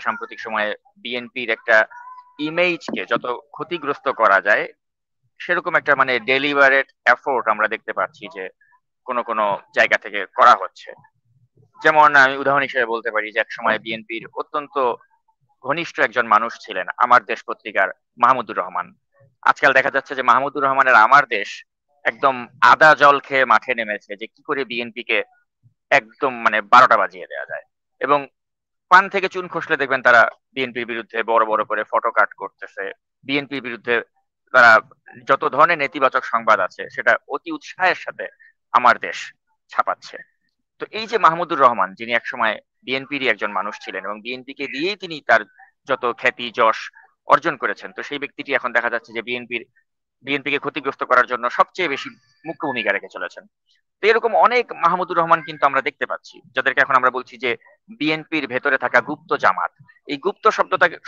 সাম্প্রতিক সময়ে বিএনপির একটা ইমেজকে যত ক্ষতিগ্রস্ত করা যায় সেরকম একটা মানে ডেলিবারেট এফোর্ট আমরা দেখতে পাচ্ছি যে কোন কোন জায়গা থেকে করা হচ্ছে। যেমন আমি উদাহরণ হিসেবে বলতে পারি যে একসময় বিএনপির অত্যন্ত ঘনিষ্ঠ একজন মানুষ ছিলেন আমার দেশ পত্রিকার মাহমুদুর রহমান। আজকাল দেখা যাচ্ছে যে মাহমুদুর রহমানের আমার দেশ একদম আদা জল খেয়ে মাঠে নেমেছে যে কি করে বিএনপি কে একদম মানে 12টা বাজিয়ে দেওয়া যায়। এবং পান থেকে চুন খসলে দেখবেন তারা বিএনপির বিরুদ্ধে বড় বড় করে ফটো কাট করতেছে। বিএনপির বিরুদ্ধে তারা যত ধরনের নেতিবাচক সংবাদ আছে সেটা অতি উৎসাহের সাথে আমার দেশ ছাপাচ্ছে। তো এই যে মাহমুদুর রহমান যিনি একসময় বিএনপিরই একজন মানুষ ছিলেন এবং বিএনপি কে দিয়েই তিনি তার যত খ্যাতি যশ অর্জন করেছেন, তো সেই ব্যক্তিটি এখন দেখা যাচ্ছে যে বিএনপিকে ক্ষতিগ্রস্ত করার জন্য সবচেয়ে বেশি মুখ্য ভূমিকা রেখে চলেছেন। তো এরকম অনেক মাহমুদুর রহমান কিন্তু আমরা দেখতে পাচ্ছি যাদেরকে এখন আমরা বলছি যে বিএনপির ভেতরে থাকা গুপ্ত জামাত। এই গুপ্ত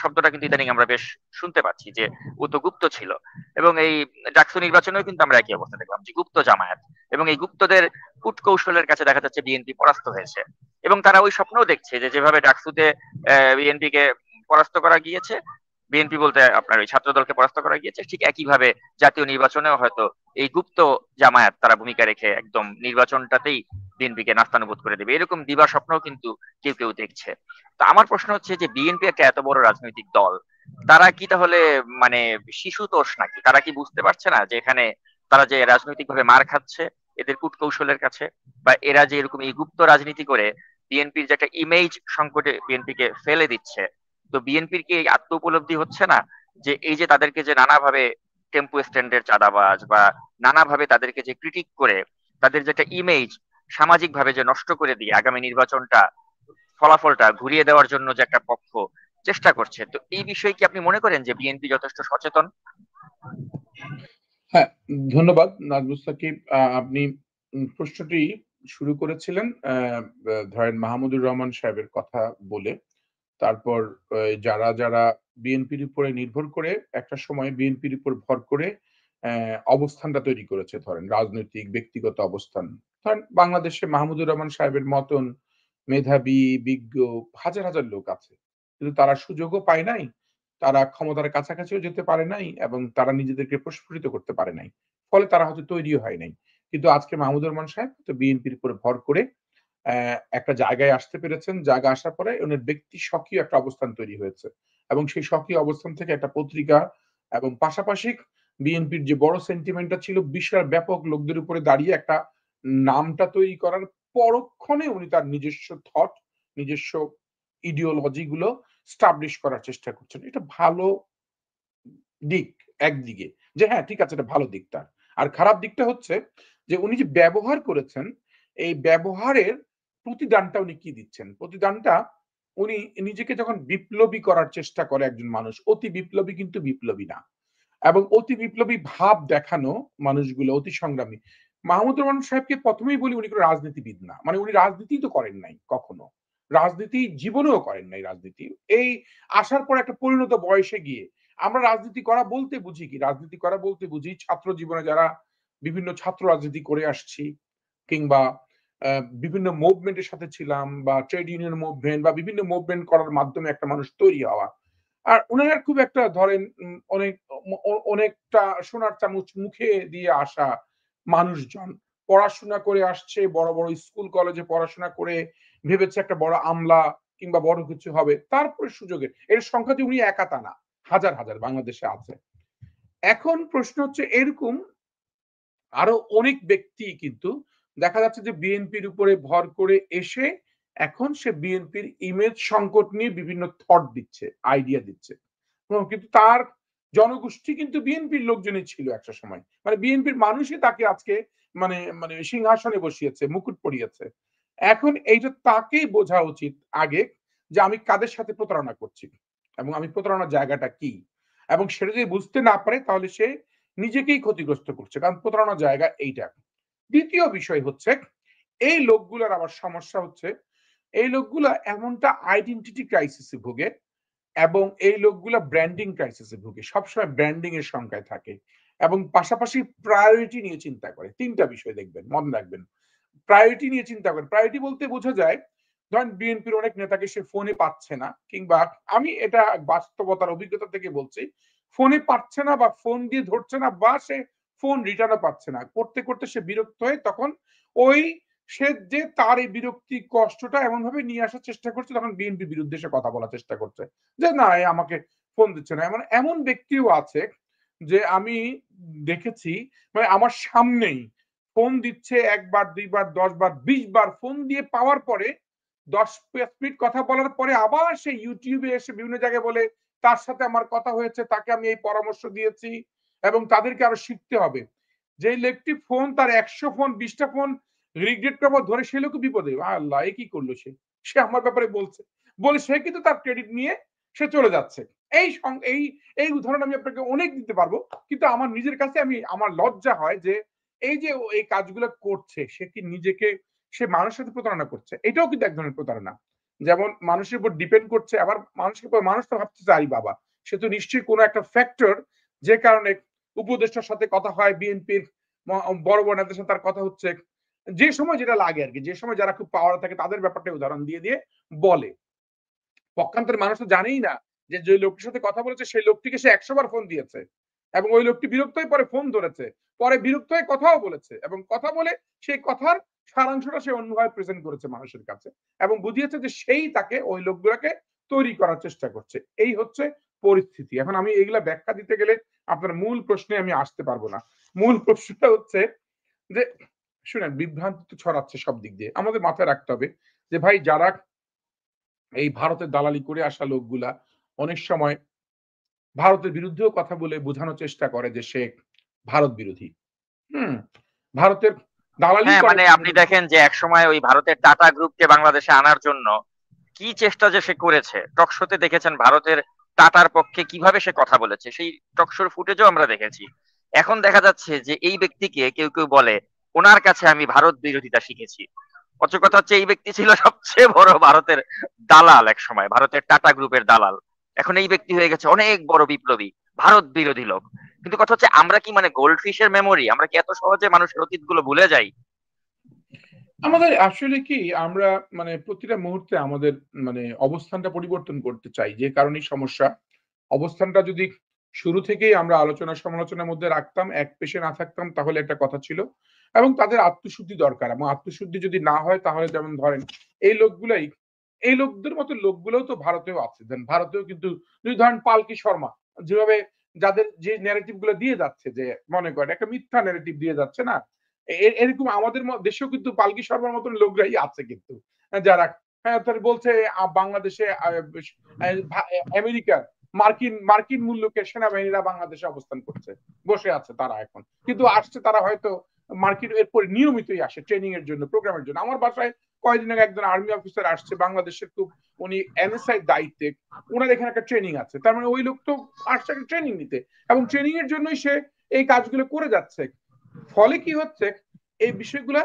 শব্দটা কিন্তু ইদানিং আমরা বেশ শুনতে পাচ্ছি যে ও তো গুপ্ত ছিল। এবং এই ডাকসু নির্বাচনেও কিন্তু আমরা একই অবস্থা দেখলাম যে গুপ্ত জামায়াত এবং এই গুপ্তদের কূটকৌশলের কাছে দেখা যাচ্ছে বিএনপি পরাস্ত হয়েছে। এবং তারা ওই স্বপ্নও দেখছে যে যেভাবে ডাকসুতে বিএনপি কে পরাস্ত করা গিয়েছে, বিএনপি বলতে আপনার ওই ছাত্র দলকে পরাস্ত করা গিয়েছে, ঠিক একইভাবে জাতীয় নির্বাচনেও হয়তো এই গুপ্ত জামায়াত তারা ভূমিকা রেখে একদম নির্বাচনটাতেই বিএনপিকে নাস্তানুবোধ করে দেবে, এরকম দিবা স্বপ্নও কিন্তু কেউ কেউ দেখছে। তো আমার প্রশ্ন হচ্ছে যে বিএনপি একটা এত বড় রাজনৈতিক দল, তারা কি তাহলে মানে শিশুতোষ নাকি? তারা কি বুঝতে পারছে না যে এখানে তারা যে রাজনৈতিক ভাবে মার খাচ্ছে এদের কূটকৌশলের কাছে, বা এরা যে এরকম এই গুপ্ত রাজনীতি করে বিএনপির যে একটা ইমেজ সংকটে বিএনপিকে ফেলে দিচ্ছে? তো বিএনপির কি এই আত্ম উপলব্ধি হচ্ছে না যে এই যে তাদেরকে যে নানাভাবে টেম্পো স্ট্যান্ডের চাঁদাবাজ বা নানাভাবে তাদেরকে যে ক্রিটিক করে তাদের যেটা ইমেজ সামাজিক ভাবে যে নষ্ট করে দিয়ে আগামী নির্বাচনটা ফলাফলটা ঘুরিয়ে দেওয়ার জন্য যে একটা পক্ষ চেষ্টা করছে, তো এই বিষয়ে কি আপনি মনে করেন যে বিএনপি যথেষ্ট সচেতন? হ্যাঁ, ধন্যবাদ নাজমুস সাকিব। আপনি প্রশ্নটি শুরু করেছিলেন ধরেন মাহমুদুর রহমান সাহেবের কথা বলে। তারপর যারা যারা বিএনপির উপরে নির্ভর করে একটা সময় বিএনপির উপর ভর করে অবস্থানটা তৈরি করেছে, ধরেন রাজনৈতিক ব্যক্তিগত অবস্থান। ধরেন বাংলাদেশে মাহমুদুর রহমান সাহেবের মতন মেধাবী বিজ্ঞ হাজার হাজার লোক আছে, কিন্তু তারা সুযোগও পায় নাই, তারা ক্ষমতার কাছাকাছিও যেতে পারে নাই এবং তারা নিজেদেরকে প্রস্ফুটিত করতে পারে নাই। ফলে তারা হয়তো তৈরিও হয় নাই। কিন্তু আজকে মাহমুদুর রহমান সাহেব তো বিএনপির উপরে ভর করে একটা জায়গায় আসতে পেরেছেন। জায়গায় আসার পরে উনার ব্যক্তি স্বকীয় একটা অবস্থান তৈরি হয়েছে। এবং সেই স্বকীয় অবস্থান থেকে একটা পত্রিকা এবং পাশাপাশি বিএনপির যে বড় সেন্টিমেন্টটা ছিল বিশাল ব্যাপক লোকদের উপরে দাঁড়িয়ে একটা নামটা তৈরি করার পরক্ষণে উনি তার নিজস্ব থট, নিজস্ব ইডিওলজি গুলো স্টাবলিশ করার চেষ্টা করছেন। এটা ভালো দিক একদিকে, যে হ্যাঁ ঠিক আছে, এটা ভালো দিক তার। আর খারাপ দিকটা হচ্ছে যে উনি যে ব্যবহার করেছেন, এই ব্যবহারের প্রতিদানটা উনি কি দিচ্ছেন? প্রতিদানটা উনি নিজেকে যখন বিপ্লবী করার চেষ্টা করে একজন মানুষ, অতি বিপ্লবী কিন্তু বিপ্লবী না। এবং অতি বিপ্লবী ভাব দেখানো মানুষগুলো অতি সংগ্রামী। মাহমুদুর রহমান সাহেবকে প্রথমেই বলি উনি কোন রাজনীতিবিদ না। মানে উনি রাজনীতি তো করেন নাই কখনো। রাজনীতি জীবনেও করেন নাই রাজনীতি। এই আসার পর একটা পরিণত বয়সে গিয়ে আমরা রাজনীতি করা বলতে বুঝি কি? রাজনীতি করা বলতে বুঝি ছাত্র জীবনে যারা বিভিন্ন ছাত্র রাজনীতি করে আসছি, কিংবা বিভিন্ন মুভমেন্টের সাথে ছিলাম, বা ট্রেড ইউনিয়ন মুভমেন্ট বা বিভিন্ন মুভমেন্ট করার মাধ্যমে একটা মানুষ তৈরি হওয়া। আর উনার খুব একটা ধরেন অনেকটা সোনার চামচ মুখে দিয়ে আসা মানুষজন। পড়াশোনা করে আসছে, বড়, বড় স্কুল কলেজে পড়াশোনা করে ভেবেছে একটা বড় আমলা কিংবা বড় কিছু হবে। তারপরে সুযোগের এর সংখ্যা যে উনি একা তা না। হাজার, হাজার বাংলাদেশে আছে। এখন প্রশ্ন হচ্ছে এরকম আরো অনেক ব্যক্তি কিন্তু দেখা যাচ্ছে যে বিএনপির উপরে ভর করে এসে এখন সে বিএনপির ইমেজ সংকট নিয়ে বিভিন্ন থট দিচ্ছে, আইডিয়া দিচ্ছে। কিন্তু তার জনগোষ্ঠী কিন্তু বিএনপির লোকজনই ছিল একটা সময়। মানে বিএনপির মানুষই তাকে আজকে মানে মানে সিংহাসনে বসিয়েছে, মুকুট পরিয়েছে। এখন এইটা তাকেই বোঝা উচিত আগে, যে আমি কাদের সাথে প্রতারণা করছি এবং আমি প্রতারণার জায়গাটা কি। এবং সেটা যদি বুঝতে না পারে তাহলে সে নিজেকেই ক্ষতিগ্রস্ত করছে, কারণ প্রতারণার জায়গা এইটা। দ্বিতীয় বিষয় হচ্ছে এই লোকগুলোর আবার সমস্যা হচ্ছে এই লোকগুলো এমনটা আইডেন্টিটি ক্রাইসিসে ভোগে এবং এই লোকগুলা ব্র্যান্ডিং ক্রাইসিসে ভোগে, সবসময় ব্র্যান্ডিং এর সংখ্যায় থাকে এবং পাশাপাশি প্রায়োরিটি নিয়ে চিন্তা করে। তিনটা বিষয় দেখবেন, মনে রাখবেন। প্রায়োরিটি নিয়ে চিন্তা করে, প্রায়োরিটি বলতে বোঝা যায় ধরেন বিএনপির অনেক নেতাকে সে ফোনে পাচ্ছে না, কিংবা আমি এটা বাস্তবতার অভিজ্ঞতা থেকে বলছি, ফোনে পাচ্ছে না বা ফোন দিয়ে ধরছে না বা সে ফোন রিটার্নও পাচ্ছে না, করতে করতে সে বিরক্ত হয়ে তখন ওই সে যে তার এই বিরক্তি কষ্টটা এমন ভাবে নিয়ে আসার চেষ্টা করছে, তখন বিএনপির বিরুদ্ধে সে কথা বলার চেষ্টা করছে যে না এ আমাকে ফোন দিচ্ছে না। এমন এমন ব্যক্তিও আছে যে আমি দেখেছি, মানে আমার সামনেই ফোন দিচ্ছে, একবার দুইবার 10 বার 20 বার ফোন দিয়ে পাওয়ার পরে 10 মিনিট কথা বলার পরে আবার সে ইউটিউবে এসে বিভিন্ন জায়গায় বলে তার সাথে আমার কথা হয়েছে, তাকে আমি এই পরামর্শ দিয়েছি এবং তাদেরকে আরো শিখতে হবে। যে লোকটি ফোন তার 100 ফোন 20টা ফোন রিগ্রেট করবো ধরে সে লোক বিপদে, আল্লাহ এ কি করলো সে, সে আমার ব্যাপারে বলছে বলে সে কিন্তু তার ক্রেডিট নিয়ে সে চলে যাচ্ছে। এই এই এই উদাহরণ আমি আপনাকে অনেক দিতে পারবো, কিন্তু আমার নিজের কাছে আমার লজ্জা হয় যে এই যে এই কাজগুলো করছে সে কি নিজেকে সে মানুষের সাথে প্রতারণা করছে, এটাও কিন্তু এক ধরনের প্রতারণা। যেমন মানুষের উপর ডিপেন্ড করছে, আবার মানুষের উপর মানুষ তো ভাবছে আরে বাবা সে তো নিশ্চয়ই কোনো একটা ফ্যাক্টর যে কারণে উপদেষ্টার সাথে কথা হয়, বিএনপির বড় বড় নেতাদের সাথে তার কথা হচ্ছে, যে সময় যেটা লাগে আর কি, যে সময় যারা খুব পাওয়ার থাকে তাদের ব্যাপারটা উদাহরণ দিয়ে দিয়ে বলে। পক্ষান্তরে মানুষ তো জানেই না যে যে লোকটির সাথে কথা বলেছে সেই লোকটিকে সে 100 বার ফোন দিয়েছে এবং ওই লোকটি বিরক্ত হয়ে পরে ফোন ধরেছে, পরে বিরক্ত হয়ে কথাও বলেছে এবং কথা বলে সেই কথার সারাংশটা সে অন্যভাবে প্রেজেন্ট করেছে মানুষের কাছে এবং বুঝিয়েছে যে সেই তাকে ওই লোকগুলাকে তৈরি করার চেষ্টা করছে। এই হচ্ছে পরিস্থিতি। এখন আমি এইগুলা ব্যাখ্যা দিতে গেলে আপনার মূল প্রশ্নে আমি আসতে পারবো না। মূল প্রশ্নটা হচ্ছে যে শুনেন বিভ্রান্তি তো ছড়াচ্ছে সব দিক দিয়ে, আমাদের মাথায় রাখতে হবে যে ভাই যারা এই ভারতের দালালি করে আসা লোকগুলা অনেক সময় ভারতের বিরুদ্ধেও কথা বলে বোঝানোর চেষ্টা করে যে সে ভারত বিরোধী। হুম? ভারতের দালালি হ্যাঁ, করে মানে আপনি বাংলাদেশ। দেখেন যে একসময় ওই ভারতের টাটা গ্রুপকে বাংলাদেশে আনার জন্য কি চেষ্টা যে সে করেছে, টকশোতে দেখেছেন ভারতের টাটার পক্ষে কিভাবে সে কথা বলেছে, সেই টকশোর ফুটেজও আমরা দেখেছি। এখন দেখা যাচ্ছে যে এই ব্যক্তিকে কেউ কেউ বলে ওনার কাছে আমি ভারত বিরোধিতা শিখেছি। অথচ কথা হচ্ছে এই ব্যক্তি ছিল সবচেয়ে বড় ভারতের দালাল, এক সময় ভারতের টাটা গ্রুপের দালাল। এখন এই ব্যক্তি হয়ে গেছে অনেক বড় বিপ্লবী, ভারত বিরোধী লোক। কিন্তু কথা হচ্ছে আমরা কি মানে গোল্ড ফিশের মেমোরি, আমরা কি এত সহজে মানুষের অতীত গুলো ভুলে যাই? আমাদের আসলে কি আমরা মানে প্রতিটা মুহূর্তে আমাদের মানে অবস্থানটা পরিবর্তন করতে চাই। যে কারণেই সমস্যা। অবস্থানটা যদি শুরু থেকেই আমরা আলোচনা সমালোচনার মধ্যে রাখতাম, এক পেশে না থাকতাম তাহলে একটা কথা ছিল। এবং তাদের আত্মশুদ্ধি দরকার এবং আত্মশুদ্ধি যদি না হয় তাহলে যেমন ধরেন এই লোকগুলাই এই লোকদের মতো লোকগুলোও তো ভারতেও আছে। দেন ভারতেও কিন্তু যদি ধরেন পালকি শর্মা যেভাবে যাদের যে ন্যারেটিভ গুলো দিয়ে যাচ্ছে যে মনে করেন একটা মিথ্যা ন্যারেটিভ দিয়ে যাচ্ছে না? এরকম আমাদের দেশেও কিন্তু পালকি শর্মার মতন লোকরাই আছে কিন্তু। যারা হ্যাঁ, তারা বলছে বাংলাদেশে আমেরিকার মার্কিন মার্কিন মূল্যকে সেনাবাহিনীরা বাংলাদেশে অবস্থান করছে। বসে আছে তারা এখন। কিন্তু আসছে তারা হয়তো মার্কিন এরপরে নিয়মিতই আসে ট্রেনিং এর জন্য, প্রোগ্রামের জন্য। আমার বাসায় কয়েকদিন আগে একজন আর্মি অফিসার আসছে বাংলাদেশের, খুব উনি এনএসআই দায়িত্বে। উনার এখানে একটা ট্রেনিং আছে। তার মানে ওই লোক তো আসছে একটা ট্রেনিং নিতে এবং ট্রেনিং এর জন্যই সে এই কাজগুলো করে যাচ্ছে। ফলে কি হচ্ছে এই বিষয়গুলা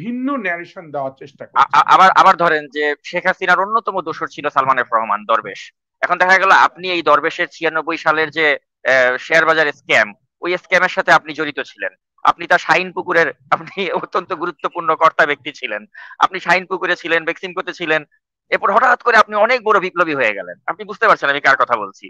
ভিন্ন ন্যারেশন দেওয়ার চেষ্টা করছে। আবার আবার ধরেন যে শেখ হাসিনার অন্যতম দোসর ছিল সালমান এফ রহমান দরবেশ। এখন দেখা গেল আপনি এই দরবেশের 96 সালের যে শেয়ার বাজার স্ক্যাম, ওই স্ক্যামের সাথে আপনি জড়িত ছিলেন। আপনি তার শাহিন পুকুরের আপনি অত্যন্ত গুরুত্বপূর্ণ কর্তা ব্যক্তি ছিলেন। আপনি শাহিন পুকুরে ছিলেন, বেক্সিমকোতে ছিলেন। এরপর হঠাৎ করে আপনি অনেক বড় বিপ্লবী হয়ে গেলেন। আপনি বুঝতে পারছেন আমি কার কথা বলছি?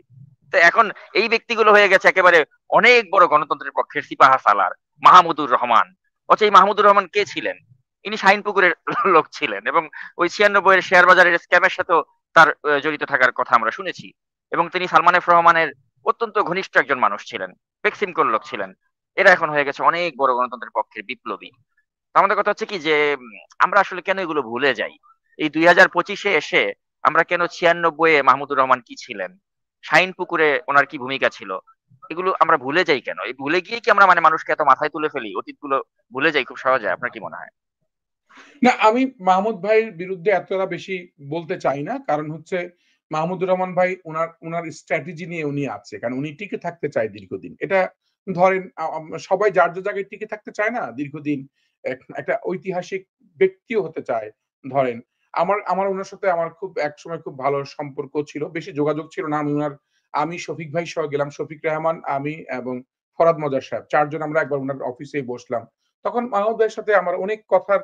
তো এখন এই ব্যক্তিগুলো হয়ে গেছে একেবারে অনেক বড় গণতন্ত্রের পক্ষের সিপাহা সালার, মাহমুদুর রহমান। অথচ এই মাহমুদুর রহমান কে ছিলেন? ইনি শাহিনপুকুরের লোক ছিলেন এবং ওই 96 এর শেয়ার বাজারের স্ক্যামের সাথেও তার জড়িত থাকার কথা আমরা শুনেছি। এবং তিনি সালমান এফ রহমানের অত্যন্ত ঘনিষ্ঠ একজন মানুষ ছিলেন, বেক্সিমকোর লোক ছিলেন। এরা এখন হয়ে গেছে অনেক বড় গণতন্ত্রের পক্ষের বিপ্লবী। তো আমাদের কথা হচ্ছে কি যে আমরা আসলে কেন এগুলো ভুলে যাই? এই 2025-এ এসে আমরা কেন 96-এ মাহমুদুর রহমান কি ছিলেন, শাহিন পুকুরে ওনার কি ভূমিকা ছিল, এগুলো আমরা ভুলে যাই কেন? এই ভুলে গিয়ে কি আমরা মানে মানুষকে এত মাথায় তুলে ফেলি, অতীত গুলো ভুলে যাই খুব সহজে? আপনার কি মনে হয়? না আমি মাহমুদ ভাইয়ের বিরুদ্ধে এতটা বেশি বলতে চাই না, কারণ হচ্ছে মাহমুদুর রহমান ভাই ওনার ওনার স্ট্র্যাটেজি নিয়ে উনি আছে, কারণ উনি টিকে থাকতে চায় দীর্ঘদিন। এটা ধরেন সবাই যার যার জায়গায় টিকে থাকতে চায় না দীর্ঘদিন, একটা ঐতিহাসিক ব্যক্তিও হতে চায়। ধরেন আমার আমার ওনার সাথে আমার খুব একসময় খুব ভালো সম্পর্ক ছিল, বেশি যোগাযোগ ছিল না। আমি শফিক ভাই সহ গেলাম, শফিক রেহমান, আমি এবং ফরাদ মজার সাহেব চারজন আমরা একবার ওনার অফিসেই বসলাম। তখন মাহমুদ ভাইয়ের সাথে আমার অনেক কথার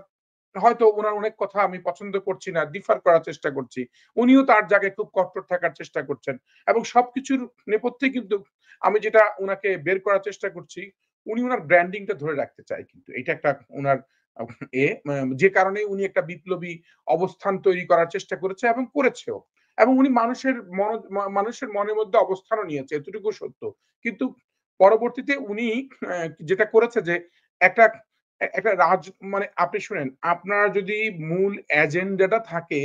হয়তো উনার অনেক কথা আমি পছন্দ করছি না, ডিফার করার চেষ্টা করছি। উনিও তার জায়গায় খুব কট্টর থাকার চেষ্টা করছেন। এবং সবকিছুর নেপথ্যে কিন্তু আমি যেটা উনাকে বের করার চেষ্টা করছি, উনি উনার ব্র্যান্ডিংটা ধরে রাখতে চায় কিন্তু। এটা একটা উনার আ যে কারণে উনি একটা বিপ্লবী অবস্থান তৈরি করার চেষ্টা করেছে এবং করেছেও। এবং উনি মানুষের মনের মধ্যে অবস্থানও নিয়েছে। এতটুকু সত্য। কিন্তু পরবর্তীতে উনি যেটা করেছে যে একটা একটা মানে আপনি শুনেন, আপনার যদি মূল এজেন্ডাটা থাকে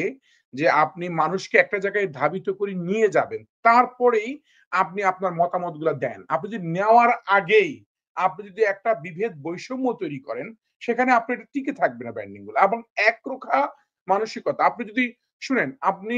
যে আপনি মানুষকে একটা জায়গায় ধাবিত করে নিয়ে যাবেন, তারপরেই আপনি আপনার মতামতগুলা দেন। আপনি যদি নেওয়ার আগেই আপনি যদি একটা বিভেদ বৈষম্য তৈরি করেন, সেখানে আপনার এটা টিকে থাকবে না ব্র্যান্ডিং গুলো। এবং একরোখা মানসিকতা। আপনি যদি শুনেন, আপনি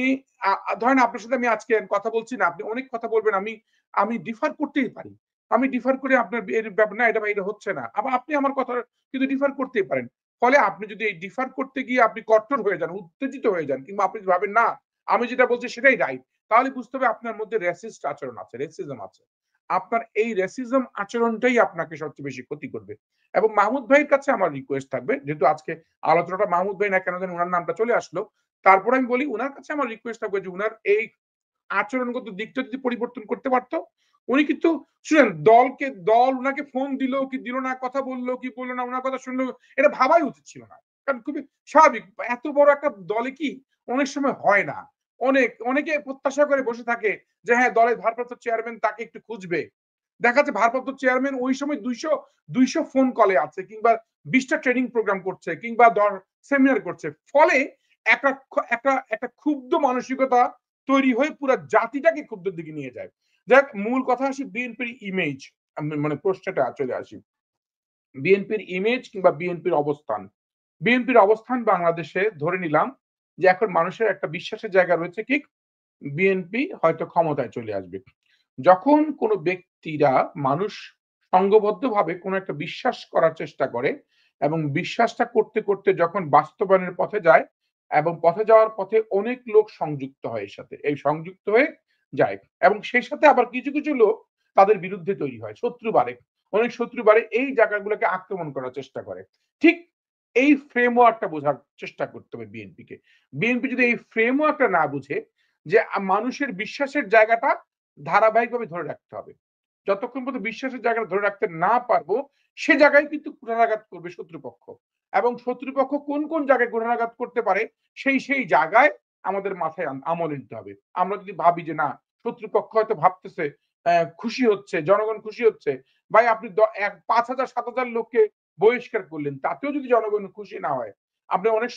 ধরেন আপনার সাথে আমি আজকে কথা বলছি না, আপনি অনেক কথা বলবেন, আমি আমি ডিফার করতেই পারি। আমি ডিফার করে আপনার এর ব্যাপার না, এটা হচ্ছে না। আবার আপনি আমার কথা কিন্তু ডিফার করতেই পারেন। ফলে আপনি যদি এই ডিফার করতে গিয়ে আপনি কট্টর হয়ে যান, উত্তেজিত হয়ে যান, কিংবা আপনি যদি ভাবেন না আমি যেটা বলছি সেটাই রাইট, তাহলে বুঝতে হবে আপনার মধ্যে রেসিস্ট আচরণ আছে, রেসিজম আছে। আপনার এই রেসিজম আচরণটাই আপনাকে সবচেয়ে বেশি ক্ষতি করবে। এবং মাহমুদ ভাইয়ের কাছে আমার রিকোয়েস্ট থাকবে, যেহেতু আজকে আলোচনাটা মাহমুদ ভাই না কেন যেন উনার নামটা চলে আসলো, তারপরে আমি বলি উনার কাছে আমার রিকোয়েস্ট থাকবে যে উনার এই আচরণগত দিকটা যদি পরিবর্তন করতে পারতো, উনি কিন্তু শুনেন দল উনাকে ফোন দিল কি দিল না, কথা বললো কি বললো না, উনার কথা শুনলো, এটা ভাবাই উচিত ছিল না। কারণ খুবই স্বাভাবিক, এত বড় একটা দলে কি অনেক সময় হয় না। অনেকে প্রত্যাশা করে বসে থাকে যে হ্যাঁ দলের ভারপ্রাপ্ত চেয়ারম্যান তাকে একটু খুঁজবে। দেখা যাচ্ছে ভারপ্রাপ্ত চেয়ারম্যান ওই সময় ২০০ ফোন কলে আছে, কিংবা ২০টা ট্রেনিং প্রোগ্রাম করছে, কিংবা সেমিনার করছে। ফলে একটা একটা ক্ষুব্ধ মানসিকতা তৈরি হয়ে পুরো জাতিটাকে ক্ষুব্ধের দিকে নিয়ে যায়। যাক, মূল কথা আসি বিএনপির ইমেজ। আমি মানে প্রশ্নটা চলে আসি। বিএনপির ইমেজ কিংবা বিএনপির অবস্থান। বিএনপির অবস্থান বাংলাদেশে ধরে নিলাম যে এখন মানুষের একটা বিশ্বাসের জায়গা রয়েছে কি বিএনপি হয়তো ক্ষমতায় চলে আসবে। যখন কোনো ব্যক্তিরা মানুষ সংঘবদ্ধভাবে কোনো একটা বিশ্বাস করার চেষ্টা করে এবং বিশ্বাসটা করতে, করতে যখন বাস্তবায়নের পথে যায় এবং পথে যাওয়ার পথে অনেক লোক সংযুক্ত হয় এর সাথে। এই সংযুক্ত হয়ে যায় এবং সেই সাথে আবার কিছু, কিছু লোক তাদের বিরুদ্ধে তৈরি হয়। শত্রু বাড়ে। অনেক শত্রু বাড়ে এই জায়গাগুলোকে আক্রমণ করার চেষ্টা করে। ঠিক এই ফ্রেমওয়ার্কটা বোঝার চেষ্টা করতে হবে বিএনপিকে। বিএনপি যদি এই ফ্রেমওয়ার্কটা না বুঝে যে মানুষের বিশ্বাসের জায়গাটা ধারাবাহিকভাবে ধরে রাখতে হবে। যতক্ষণ পর্যন্ত বিশ্বাসের জায়গাটা ধরে রাখতে না পারবো, সে জায়গায় কিন্তু কুঠারাঘাত করবে শত্রুপক্ষ। এবং শত্রুপক্ষ কোন, কোন জায়গায় কুঠারাঘাত করতে পারে সেই জায়গায় আমাদের মাথায় আমল নিতে হবে। আমরা যদি ভাবি যে না শত্রুপক্ষ হয়তো ভাবতেছে খুশি হচ্ছে, জনগণ খুশি হচ্ছে। ভাই আপনি ৫,০০০ ৭,০০০ লোককে বহিষ্কার করলেন। তাতেও যদি জনগণ খুশি না হয়, আপনি অনেক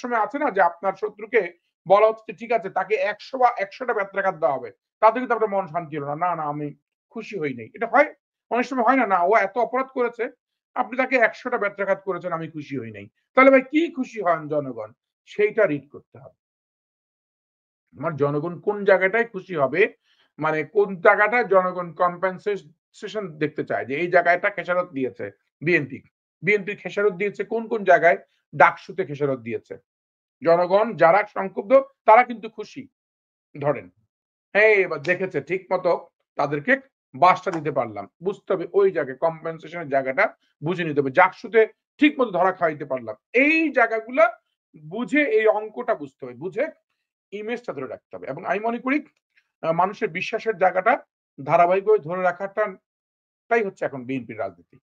সময় আছে না যে আপনার শত্রুকে বলা হচ্ছে ঠিক আছে তাকে ১০০টা বেত্রাঘাত দেওয়া হবে। তাতে কিন্তু আপনার মন শান্তি হলো না। না, না আমি খুশি হই নাই। এটা হয়? অনেক সময় হয় না? না ও এত অপরাধ করেছে, আপনি তাকে ১০০টা বেত্রাঘাত করেছেন, আমি খুশি হই নাই। তাহলে ভাই কি খুশি হন জনগণ? সেইটা রিড করতে হবে। আমার জনগণ কোন জায়গাটায় খুশি হবে, মানে কোন জায়গাটায় জনগণ কম্পেনসেশন দেখতে চায় যে এই জায়গাটা খেসারত দিয়েছে বিএনপি। বিএনপি খেসারত দিয়েছে কোন, কোন জায়গায়? ডাকসুতে খেসারত দিয়েছে। জনগণ যারা সংক্ষুব্ধ তারা কিন্তু খুশি। ধরেন হ্যাঁ, এবার দেখেছে ঠিক মতো তাদেরকে বাসটা দিতে পারলাম। বুঝতে হবে ওই জায়গায় কম্পেনসেশন এর জায়গাটা বুঝে নিতে হবে। জাকসুতে ঠিক মতো ধরা খাওয়াইতে পারলাম। এই জায়গাগুলা বুঝে এই অঙ্কটা বুঝতে হবে। বুঝে ইমেজটা ধরে রাখতে হবে। এবং আমি মনে করি মানুষের বিশ্বাসের জায়গাটা ধারাবাহিকভাবে ধরে রাখাটাই হচ্ছে এখন বিএনপির রাজনীতি।